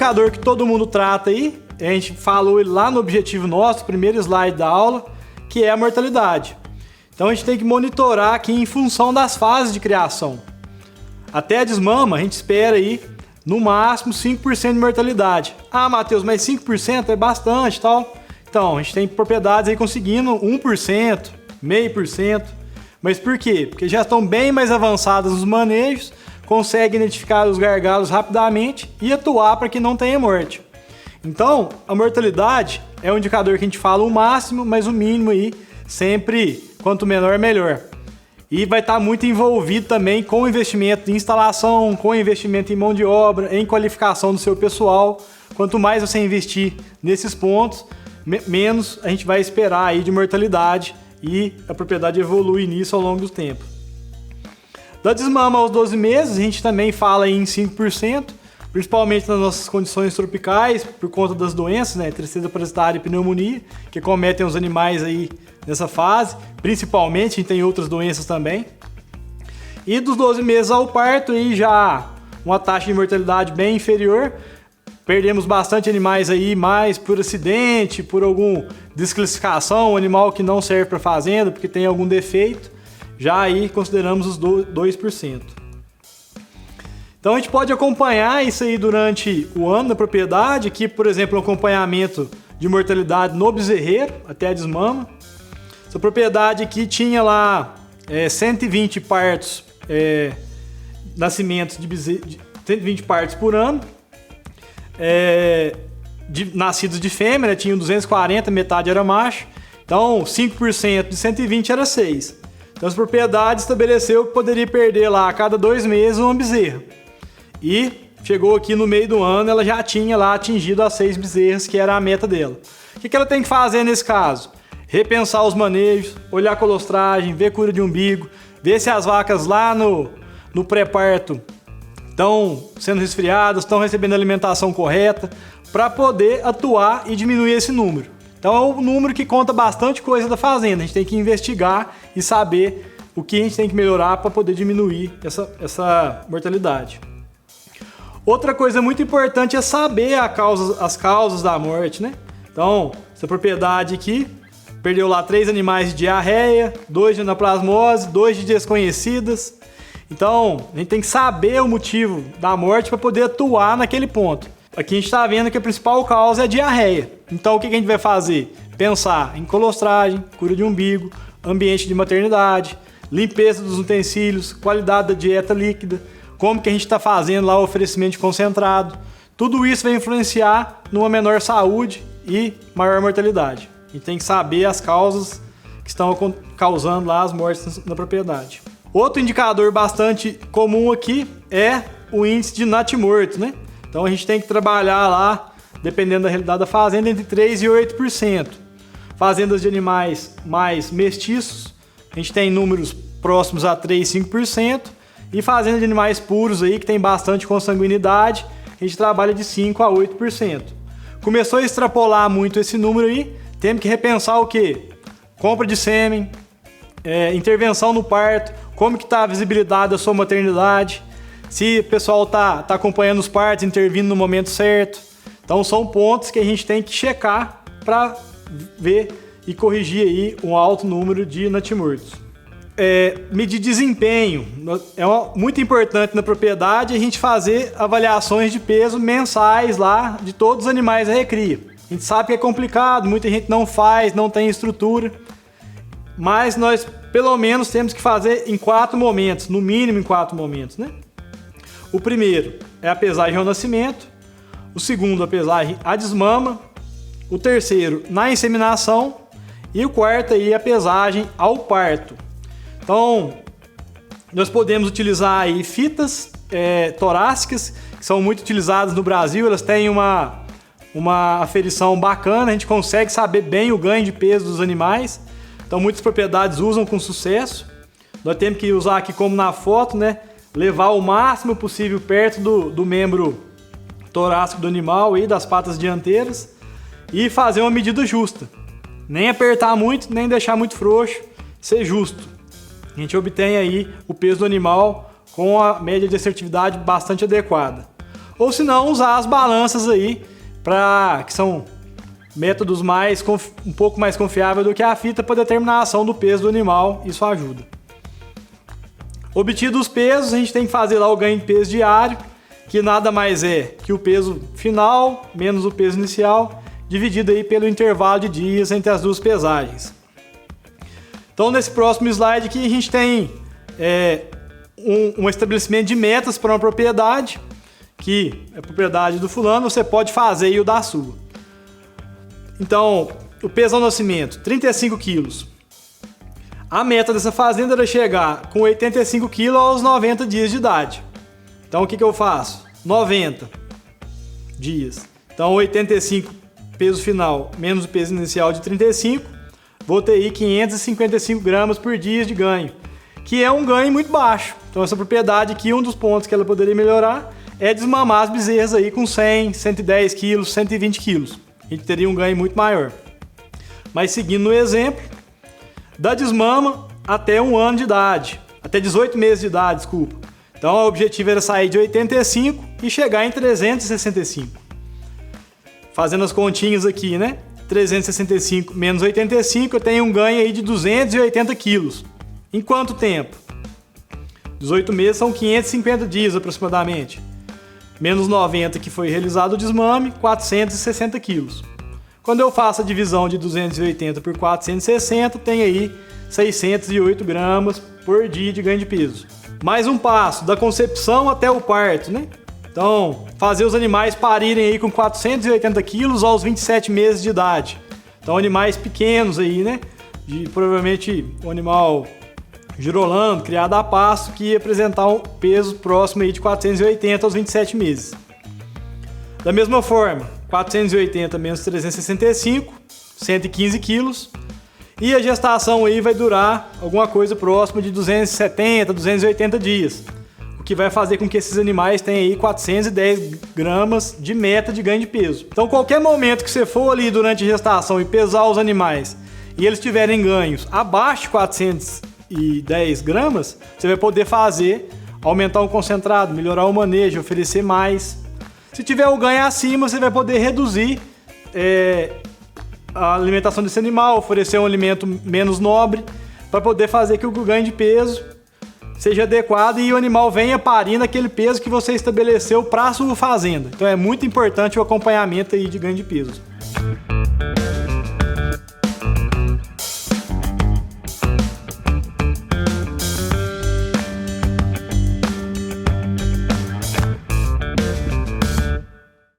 indicador que todo mundo trata aí, a gente falou lá no objetivo nosso, primeiro slide da aula, que é a mortalidade. Então a gente tem que monitorar aqui em função das fases de criação. Até a desmama, a gente espera aí no máximo 5% de mortalidade. Ah, Matheus, mas 5% é bastante, tal. Então, a gente tem propriedades aí conseguindo 1%, 0,5%. Mas por quê? Porque já estão bem mais avançadas nos manejos, conseguem identificar os gargalos rapidamente e atuar para que não tenha morte. Então, a mortalidade é um indicador que a gente fala o máximo, mas o mínimo aí, sempre quanto menor, melhor. E vai estar muito envolvido também com investimento em instalação, com investimento em mão de obra, em qualificação do seu pessoal. Quanto mais você investir nesses pontos, menos a gente vai esperar aí de mortalidade e a propriedade evolui nisso ao longo do tempo. Da desmama aos 12 meses, a gente também fala em 5%, principalmente nas nossas condições tropicais, por conta das doenças, né, tristeza parasitária e pneumonia, que acometem os animais aí nessa fase. Principalmente, a gente tem outras doenças também. E dos 12 meses ao parto, aí já uma taxa de mortalidade bem inferior. Perdemos bastante animais aí, mais por acidente, por alguma desclassificação, um animal que não serve para fazenda, porque tem algum defeito. Já aí consideramos os 2%. Então a gente pode acompanhar isso aí durante o ano da propriedade. Aqui, por exemplo, um acompanhamento de mortalidade no bezerreiro, até a desmama. Essa propriedade aqui tinha lá 120 partos, nascimentos de bezerro, 120 partos por ano. Nascidos de fêmea, né? Tinham 240, metade era macho. Então 5% de 120 era 6. Então as propriedades estabeleceu que poderia perder lá a cada 2 meses uma bezerra. E chegou aqui no meio do ano, ela já tinha lá atingido as 6 bezerras, que era a meta dela. O que ela tem que fazer nesse caso? Repensar os manejos, olhar a colostragem, ver cura de umbigo, ver se as vacas lá no pré-parto estão sendo resfriadas, estão recebendo a alimentação correta, para poder atuar e diminuir esse número. Então é um número que conta bastante coisa da fazenda. A gente tem que investigar e saber o que a gente tem que melhorar para poder diminuir essa mortalidade. Outra coisa muito importante é saber as causas da morte, né? Então, essa propriedade aqui perdeu lá 3 animais de diarreia, 2 de anaplasmose, 2 de desconhecidas. Então, a gente tem que saber o motivo da morte para poder atuar naquele ponto. Aqui a gente está vendo que a principal causa é a diarreia. Então, o que a gente vai fazer? Pensar em colostragem, cura de umbigo, ambiente de maternidade, limpeza dos utensílios, qualidade da dieta líquida, como que a gente está fazendo lá o oferecimento de concentrado. Tudo isso vai influenciar numa menor saúde e maior mortalidade. A gente tem que saber as causas que estão causando lá as mortes na propriedade. Outro indicador bastante comum aqui é o índice de natimorto, né? Então a gente tem que trabalhar lá, dependendo da realidade da fazenda, entre 3% e 8%. Fazendas de animais mais mestiços, a gente tem números próximos a 3% e 5%. E fazenda de animais puros aí, que tem bastante consanguinidade, a gente trabalha de 5% a 8%. Começou a extrapolar muito esse número aí, temos que repensar o quê? Compra de sêmen, intervenção no parto, como que está a visibilidade da sua maternidade, se o pessoal está acompanhando os partos, intervindo no momento certo. Então são pontos que a gente tem que checar para ver e corrigir aí um alto número de natimortos. Medir desempenho. É muito importante na propriedade a gente fazer avaliações de peso mensais lá de todos os animais da recria. A gente sabe que é complicado, muita gente não faz, não tem estrutura, mas nós pelo menos temos que fazer em 4 momentos, no mínimo em 4 momentos, né? O primeiro é a pesagem ao nascimento, o segundo a pesagem à desmama, o terceiro na inseminação e o quarto aí a pesagem ao parto. Então, nós podemos utilizar aí fitas torácicas, que são muito utilizadas no Brasil, elas têm uma aferição bacana, a gente consegue saber bem o ganho de peso dos animais, então muitas propriedades usam com sucesso. Nós temos que usar aqui como na foto, né? Levar o máximo possível perto do membro torácico do animal e das patas dianteiras e fazer uma medida justa. Nem apertar muito, nem deixar muito frouxo, ser justo. A gente obtém aí o peso do animal com a média de assertividade bastante adequada. ou se não usar as balanças aí, que são métodos um pouco mais confiáveis do que a fita para determinação do peso do animal, isso ajuda. Obtidos os pesos, a gente tem que fazer lá o ganho de peso diário, que nada mais é que o peso final menos o peso inicial, dividido aí pelo intervalo de dias entre as duas pesagens. Então, nesse próximo slide aqui, a gente tem um estabelecimento de metas para uma propriedade, que é a propriedade do fulano, você pode fazer aí o da sua. Então, o peso ao nascimento, 35 quilos. A meta dessa fazenda era chegar com 85 quilos aos 90 dias de idade. Então, o que eu faço? 90 dias. Então, 85 peso final menos o peso inicial de 35, vou ter aí 555 gramas por dia de ganho, que é um ganho muito baixo. Então, essa propriedade aqui, um dos pontos que ela poderia melhorar é desmamar as bezerras aí com 100, 110 quilos, 120 quilos. A gente teria um ganho muito maior. Mas seguindo o exemplo, da desmama até 1 ano de idade, até 18 meses de idade, desculpa. Então o objetivo era sair de 85 e chegar em 365. Fazendo as continhas aqui, né? 365 menos 85, eu tenho um ganho aí de 280 quilos. Em quanto tempo? 18 meses são 550 dias aproximadamente. Menos 90 que foi realizado o desmame, 460 quilos. Quando eu faço a divisão de 280 por 460, tem aí 608 gramas por dia de ganho de peso. Mais um passo, da concepção até o parto, né? Então, fazer os animais parirem aí com 480 quilos aos 27 meses de idade. Então, animais pequenos aí, né? Provavelmente um animal girolando, criado a pasto, que ia apresentar um peso próximo aí de 480 aos 27 meses. Da mesma forma, 480 menos 365, 115 quilos. E a gestação aí vai durar alguma coisa próxima de 270, 280 dias. O que vai fazer com que esses animais tenham aí 410 gramas de meta de ganho de peso. Então, qualquer momento que você for ali durante a gestação e pesar os animais e eles tiverem ganhos abaixo de 410 gramas, você vai poder aumentar o concentrado, melhorar o manejo, oferecer mais. Se tiver o ganho acima, você vai poder reduzir a alimentação desse animal, oferecer um alimento menos nobre, para poder fazer que o ganho de peso seja adequado e o animal venha parir naquele peso que você estabeleceu para a sua fazenda. Então é muito importante o acompanhamento aí de ganho de peso.